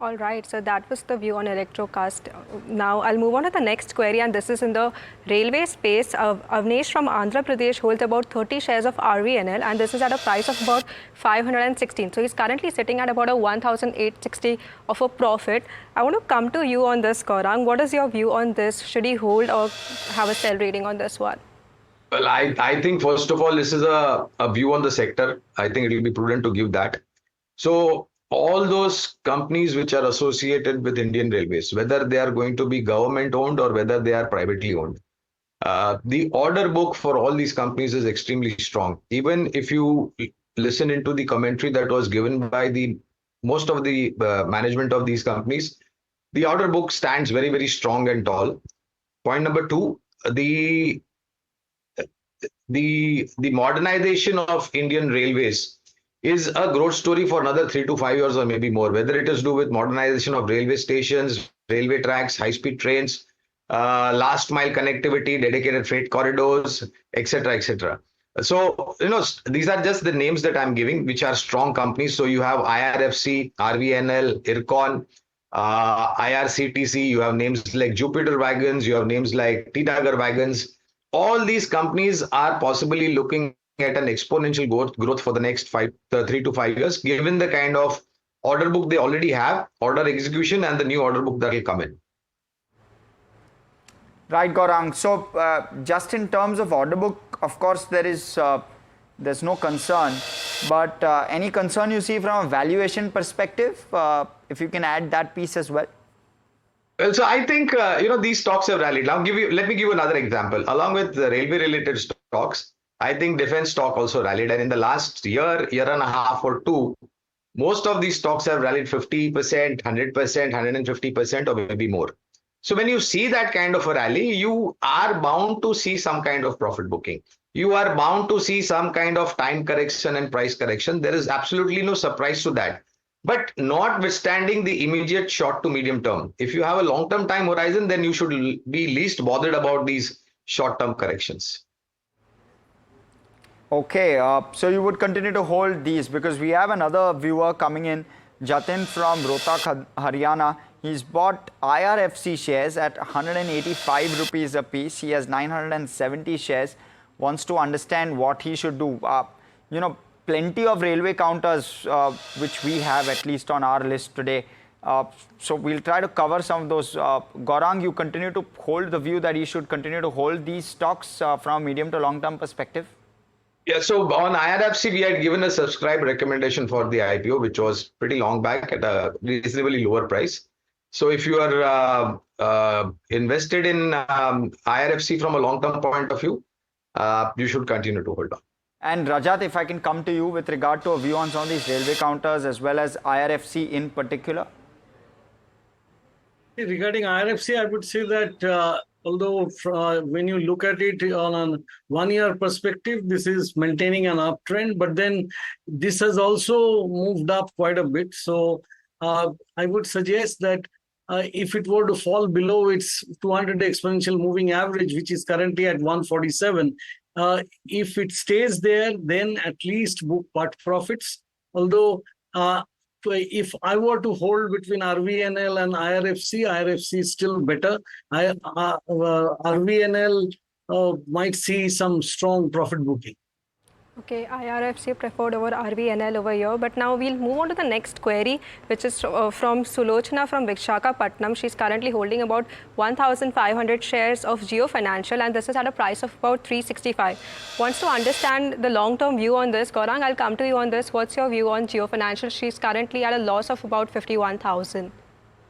All right, so that was the view on Electrocast. Now I'll move on to the next query, and this is in the railway space. Avnesh from Andhra Pradesh holds about 30 shares of RVNL, and this is at a price of about 516. So he's currently sitting at about a 1,860 of a profit. I want to come to you on this, Gaurang. What is your view on this? Should he hold or have a sell rating on this one? Well, I think first of all, this is a view on the sector. I think it will be prudent to give that. So all those companies which are associated with Indian Railways, whether they are going to be government owned or whether they are privately owned, the order book for all these companies is extremely strong. Even if you listen into the commentary that was given by the most of the management of these companies, the order book stands very, very strong and tall. Point number two, the modernization of Indian railways is a growth story for another 3 to 5 years or maybe more, whether it is to do with modernization of railway stations, railway tracks, high-speed trains, last mile connectivity, dedicated freight corridors, etc., etc. So, these are just the names that I'm giving, which are strong companies. So you have IRFC, RVNL, IRCON, IRCTC, you have names like Jupiter Wagons, you have names like Titagar Wagons. All these companies are possibly looking at an exponential growth for the next 3 to 5 years, given the kind of order book they already have, order execution, and the new order book that will come in. Right, Gaurang. So just in terms of order book, of course, there's no concern, but any concern you see from a valuation perspective, if you can add that piece as well. Well, so I think these stocks have rallied. Now, let me give you another example. Along with the railway-related stocks, I think defense stock also rallied, and in the last year and a half or two, most of these stocks have rallied 50%, 100%, 150%, or maybe more. So when you see that kind of a rally, you are bound to see some kind of profit booking. You are bound to see some kind of time correction and price correction. There is absolutely no surprise to that. But notwithstanding the immediate short to medium term, if you have a long-term time horizon, then you should be least bothered about these short-term corrections. Okay, so you would continue to hold these because we have another viewer coming in, Jatin from Rohtak, Haryana. He's bought IRFC shares at 185 rupees a piece. He has 970 shares, wants to understand what he should do. Plenty of railway counters, which we have at least on our list today. So we'll try to cover some of those. Gaurang, you continue to hold the view that he should continue to hold these stocks from a medium to long-term perspective? Yeah, so on IRFC, we had given a subscribe recommendation for the IPO, which was pretty long back at a reasonably lower price. So if you are invested in IRFC from a long-term point of view, you should continue to hold on. And Rajat, if I can come to you with regard to a view on some of these railway counters as well as IRFC in particular. Regarding IRFC, I would say that although when you look at it on a one-year perspective, this is maintaining an uptrend, but then this has also moved up quite a bit. So I would suggest that if it were to fall below its 200 exponential moving average, which is currently at 147, if it stays there, then at least book part profits. Although if I were to hold between RVNL and IRFC, IRFC is still better. RVNL might see some strong profit booking. Okay, IRFC preferred over RVNL over here. But now we'll move on to the next query, which is from Sulochana from Visakhapatnam. She's currently holding about 1,500 shares of Jio Financial, and this is at a price of about 365. Wants to understand the long-term view on this. Gaurang, I'll come to you on this. What's your view on Jio Financial? She's currently at a loss of about 51,000.